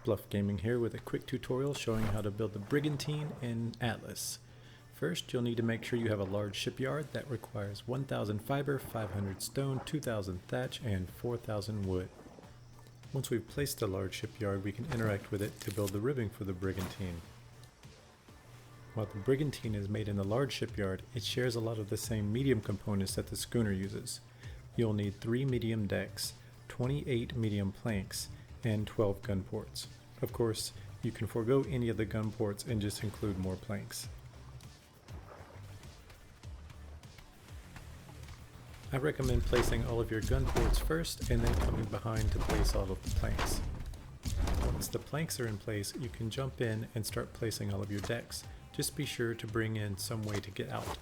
BLUF Gaming here with a quick tutorial showing how to build the Brigantine in Atlas. First, you'll need to make sure you have a large shipyard that requires 1,000 fiber, 500 stone, 2,000 thatch, and 4,000 wood. Once we've placed a large shipyard, we can interact with it to build the ribbing for the Brigantine. While the Brigantine is made in the large shipyard, it shares a lot of the same medium components that the schooner uses. You'll need 3 medium decks, 28 medium planks, and 12 gun ports. Of course, you can forego any of the gun ports and just include more planks. I recommend placing all of your gun ports first and then coming behind to place all of the planks. Once the planks are in place, you can jump in and start placing all of your decks. Just be sure to bring in some way to get out.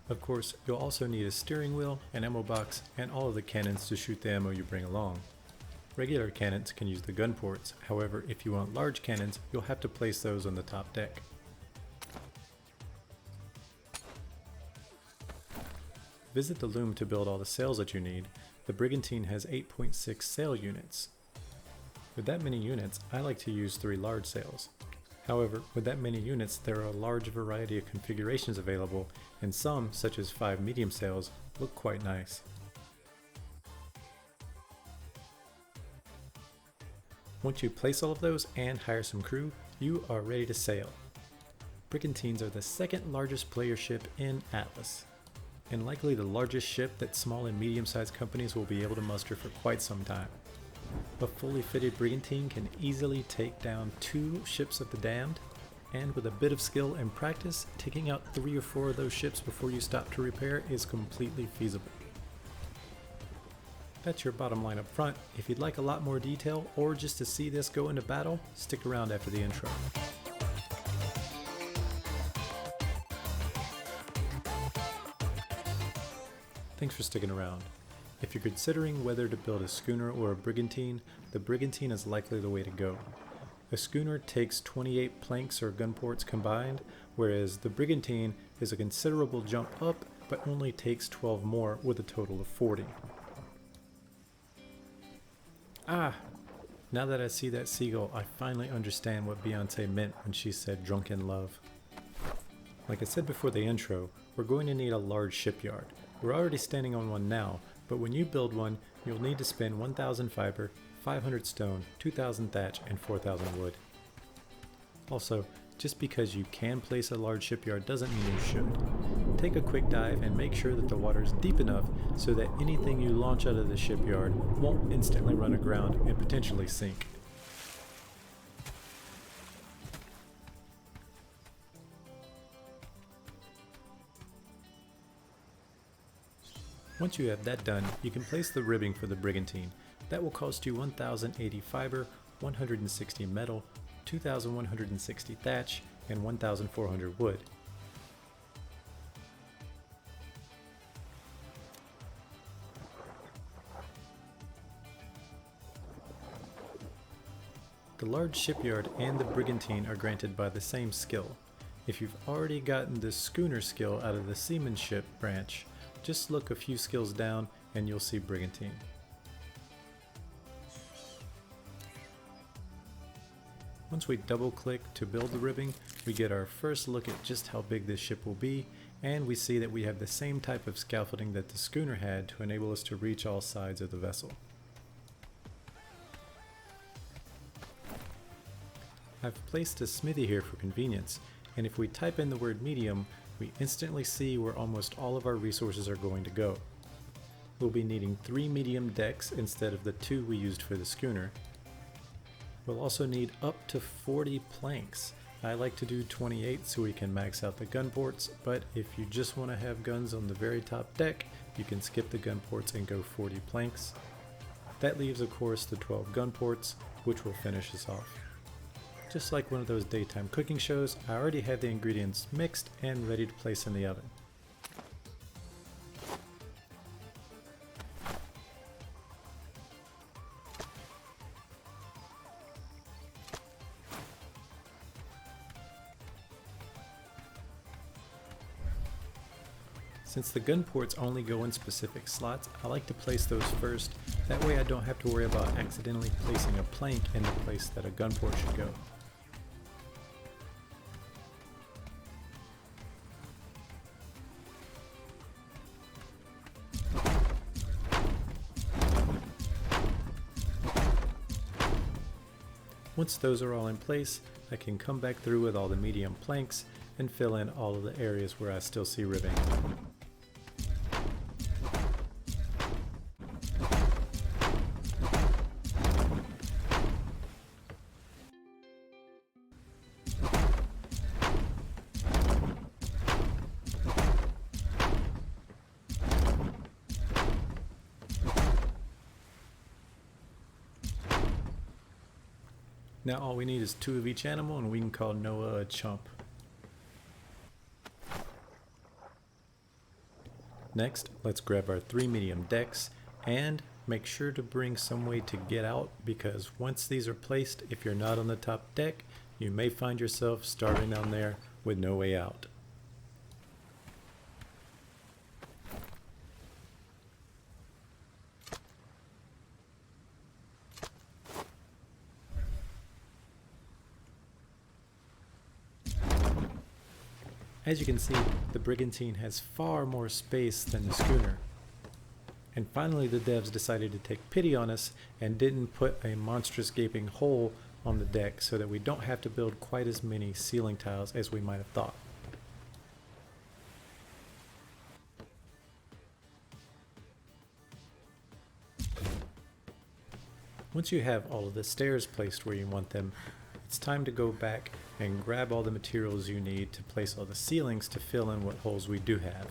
Of course, you'll also need a steering wheel, an ammo box, and all of the cannons to shoot the ammo you bring along. Regular cannons can use the gun ports, however, if you want large cannons, you'll have to place those on the top deck. Visit the loom to build all the sails that you need. The Brigantine has 8.6 sail units. With that many units, I like to use 3 large sails. However, with that many units, there are a large variety of configurations available, and some, such as 5 medium sails, look quite nice. Once you place all of those and hire some crew, you are ready to sail. Brigantines are the second largest player ship in Atlas, and likely the largest ship that small and medium-sized companies will be able to muster for quite some time. A fully fitted Brigantine can easily take down 2 ships of the damned, and with a bit of skill and practice, taking out 3 or 4 of those ships before you stop to repair is completely feasible. That's your bottom line up front. If you'd like a lot more detail, or just to see this go into battle, stick around after the intro. Thanks for sticking around. If you're considering whether to build a schooner or a Brigantine, the Brigantine is likely the way to go. A schooner takes 28 planks or gun ports combined, whereas the Brigantine is a considerable jump up, but only takes 12 more with a total of 40. Now that I see that seagull, I finally understand what Beyonce meant when she said drunken love. Like I said before the intro, we're going to need a large shipyard. We're already standing on one now, but when you build one, you'll need to spend 1,000 fiber, 500 stone, 2,000 thatch, and 4,000 wood. Also, just because you can place a large shipyard doesn't mean you should. Take a quick dive and make sure that the water is deep enough so that anything you launch out of the shipyard won't instantly run aground and potentially sink. Once you have that done, you can place the ribbing for the Brigantine. That will cost you 1,080 fiber, 160 metal, 2,160 thatch, and 1,400 wood. The large shipyard and the Brigantine are granted by the same skill. If you've already gotten the schooner skill out of the seamanship branch, just look a few skills down and you'll see Brigantine. Once we double click to build the ribbing, we get our first look at just how big this ship will be, and we see that we have the same type of scaffolding that the schooner had to enable us to reach all sides of the vessel. I've placed a smithy here for convenience, and if we type in the word medium, we instantly see where almost all of our resources are going to go. We'll be needing 3 medium decks instead of the 2 we used for the schooner. We'll also need up to 40 planks. I like to do 28 so we can max out the gun ports, but if you just want to have guns on the very top deck, you can skip the gun ports and go 40 planks. That leaves, of course, the 12 gun ports, which will finish us off. Just like one of those daytime cooking shows, I already have the ingredients mixed and ready to place in the oven. Since the gun ports only go in specific slots, I like to place those first, that way I don't have to worry about accidentally placing a plank in the place that a gun port should go. Once those are all in place, I can come back through with all the medium planks and fill in all of the areas where I still see ribbing. Now all we need is 2 of each animal and we can call Noah a chump. Next, let's grab our 3 medium decks and make sure to bring some way to get out, because once these are placed, if you're not on the top deck, you may find yourself starving down there with no way out. As you can see, the Brigantine has far more space than the schooner. And finally the devs decided to take pity on us and didn't put a monstrous gaping hole on the deck so that we don't have to build quite as many ceiling tiles as we might have thought. Once you have all of the stairs placed where you want them, it's time to go back and grab all the materials you need to place all the ceilings to fill in what holes we do have.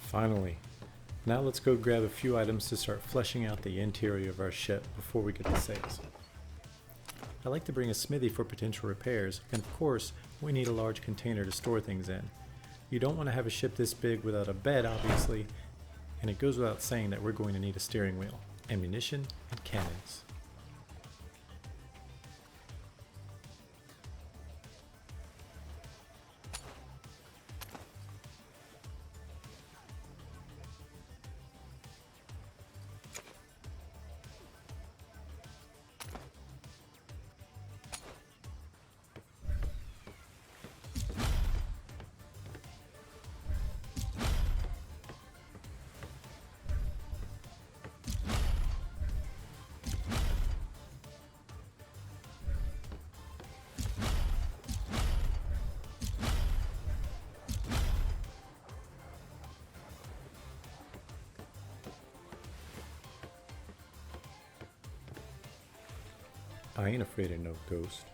Finally. Now let's go grab a few items to start fleshing out the interior of our ship before we get the sails. I like to bring a smithy for potential repairs, and of course, we need a large container to store things in. You don't want to have a ship this big without a bed, obviously, and it goes without saying that we're going to need a steering wheel, ammunition, and cannons. I ain't afraid of no ghost.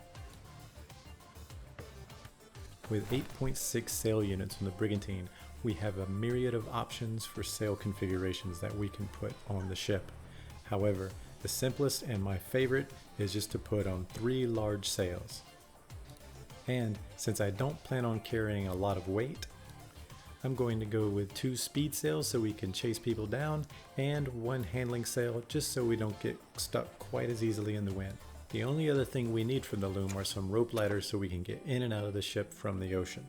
With 8.6 sail units on the Brigantine, we have a myriad of options for sail configurations that we can put on the ship. However, the simplest and my favorite is just to put on 3 large sails. And since I don't plan on carrying a lot of weight, I'm going to go with 2 speed sails so we can chase people down, and 1 handling sail just so we don't get stuck quite as easily in the wind. The only other thing we need from the loom are some rope ladders so we can get in and out of the ship from the ocean.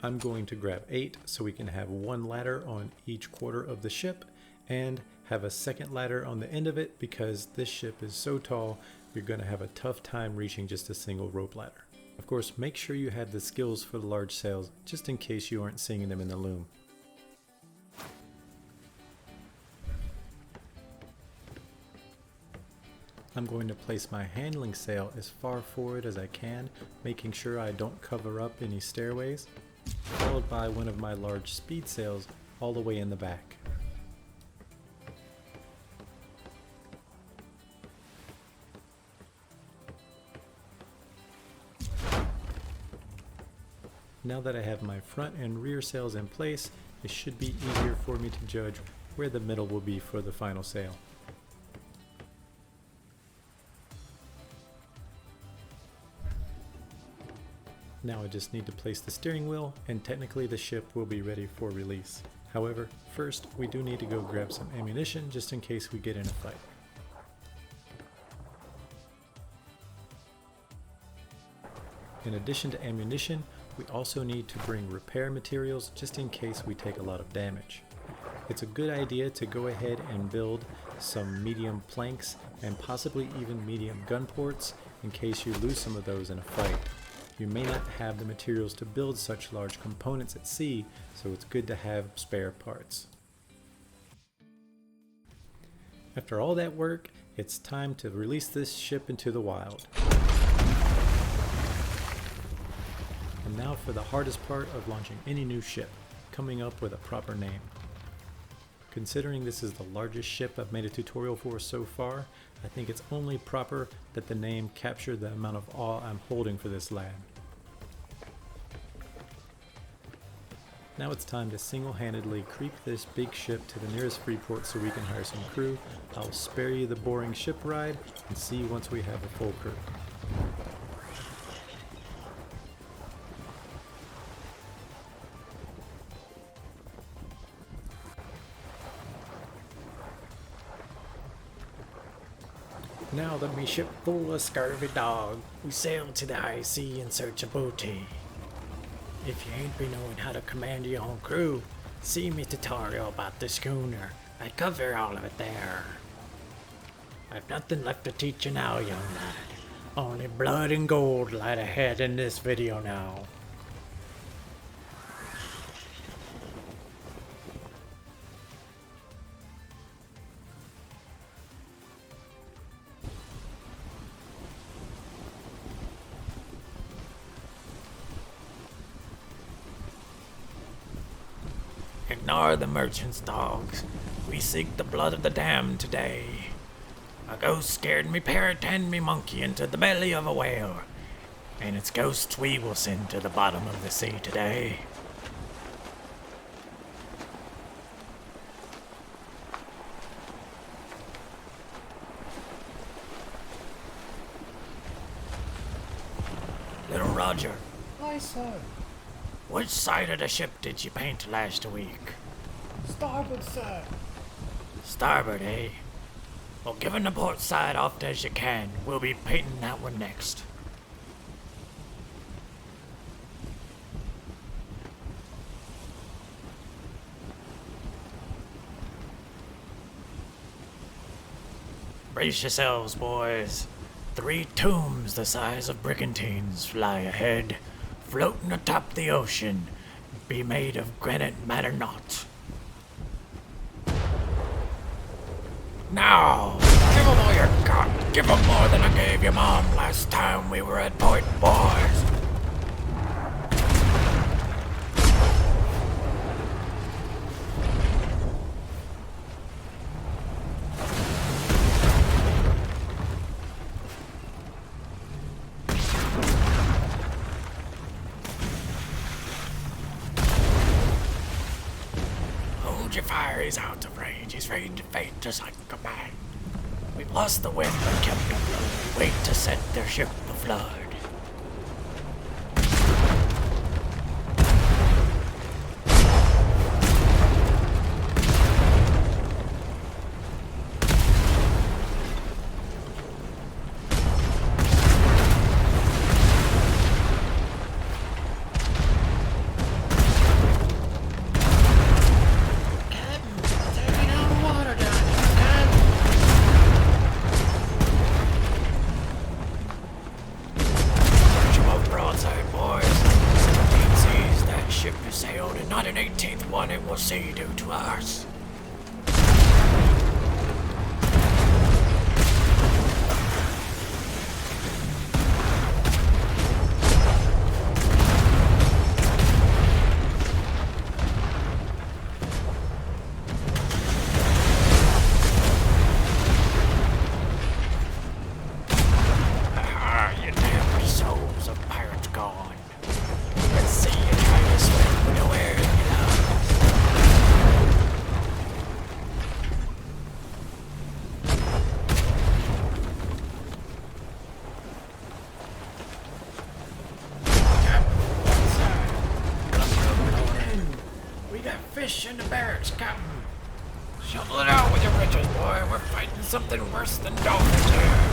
I'm going to grab 8 so we can have 1 ladder on each quarter of the ship and have a second ladder on the end of it, because this ship is so tall you're going to have a tough time reaching just a single rope ladder. Of course, make sure you have the skills for the large sails just in case you aren't seeing them in the loom. I'm going to place my handling sail as far forward as I can, making sure I don't cover up any stairways, followed by one of my large speed sails all the way in the back. Now that I have my front and rear sails in place, it should be easier for me to judge where the middle will be for the final sail. Now I just need to place the steering wheel, and technically the ship will be ready for release. However, first we do need to go grab some ammunition just in case we get in a fight. In addition to ammunition, we also need to bring repair materials just in case we take a lot of damage. It's a good idea to go ahead and build some medium planks and possibly even medium gun ports in case you lose some of those in a fight. You may not have the materials to build such large components at sea, so it's good to have spare parts. After all that work, it's time to release this ship into the wild. And now for the hardest part of launching any new ship, coming up with a proper name. Considering this is the largest ship I've made a tutorial for so far, I think it's only proper that the name capture the amount of awe I'm holding for this lad. Now it's time to single-handedly creep this big ship to the nearest free port so we can hire some crew. I'll spare you the boring ship ride and see you once we have a full crew. Now that we ship full of scurvy dog, we sail to the high sea in search of booty. If you ain't been knowing how to command your own crew, see me tutorial about the schooner. I cover all of it there. I've nothing left to teach you now, young lad. Only blood and gold light ahead in this video now. Ignore the merchant's dogs. We seek the blood of the damned today. A ghost scared me parrot and me monkey into the belly of a whale, and its ghosts we will send to the bottom of the sea today. Little Roger. Aye, sir. Which side of the ship did you paint last week? Starboard, sir. Starboard, eh? Well, given the port side off as you can, we'll be painting that one next. Brace yourselves, boys. 3 tombs the size of brigantines lie ahead, floating atop the ocean, be made of granite matter not. Now, give 'em all you got. Give 'em more than I gave your mom last time we were at Point, boys. Hold your fire, he's out of range. He's ready to fight just like a man. We've lost the wind but kept them low. Wait to set their ship afloat. the barracks, Captain. Shovel it out with your britches, boy. We're fighting something worse than dolphins here.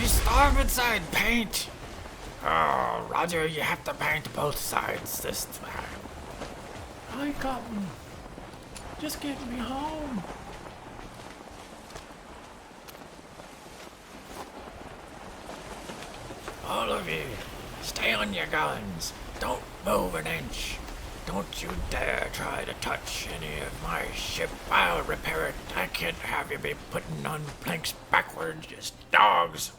Starboard side paint. Oh, Roger, you have to paint both sides this time. Hi, Captain. Just get me home. All of you, stay on your guns. Don't move an inch. Don't you dare try to touch any of my ship. I'll repair it. I can't have you be putting on planks backwards, just dogs.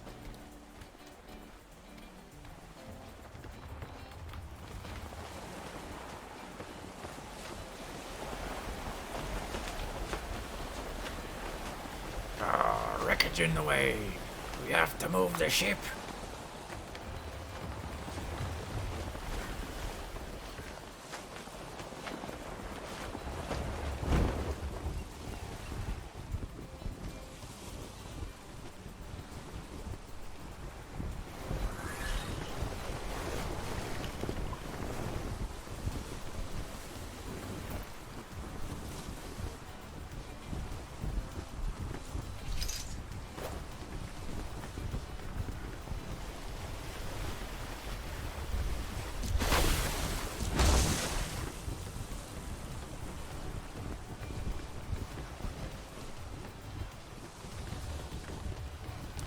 Wreckage in the way. We have to move the ship.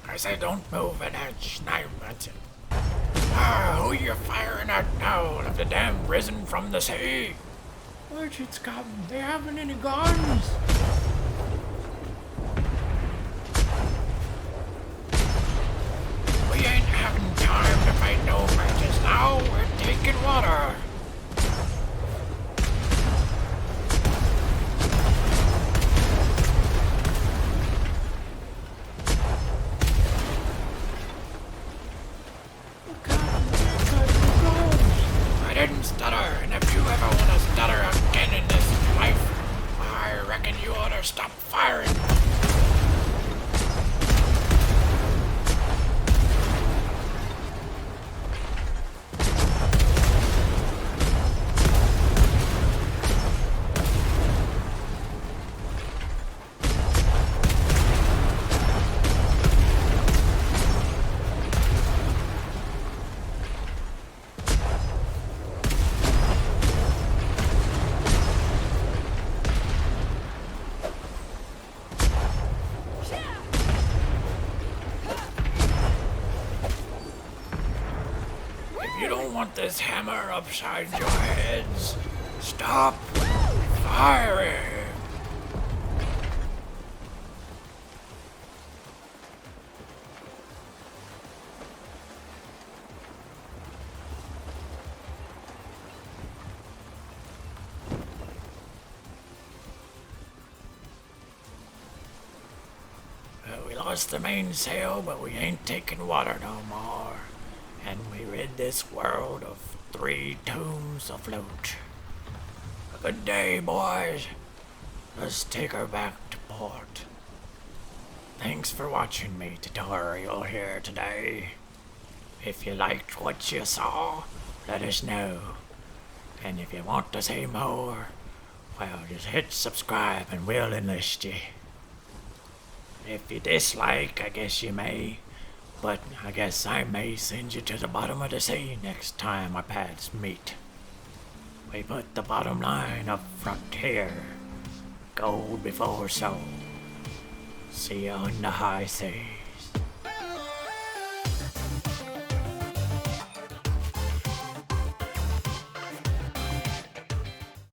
I say don't move an inch, now that's it. Who you firing at now? Have the damn risen from the sea? Merchants, Captain. They haven't any guns. We ain't having time to fight no merchants now. We're taking water. I didn't stutter, and if you ever want to stutter again in this life, I reckon you ought to stop firing. You don't want this hammer upside your heads. Stop firing. We lost the mainsail, but we ain't taking water no more. And we rid this world of 3 tombs afloat. A good day, boys. Let's take her back to port. Thanks for watching me tutorial here today. If you liked what you saw, let us know. And if you want to see more, well, just hit subscribe and we'll enlist you. If you dislike, I guess you may. But I guess I may send you to the bottom of the sea next time our paths meet. We put the bottom line up front here. Gold before sold. See you on the high sea.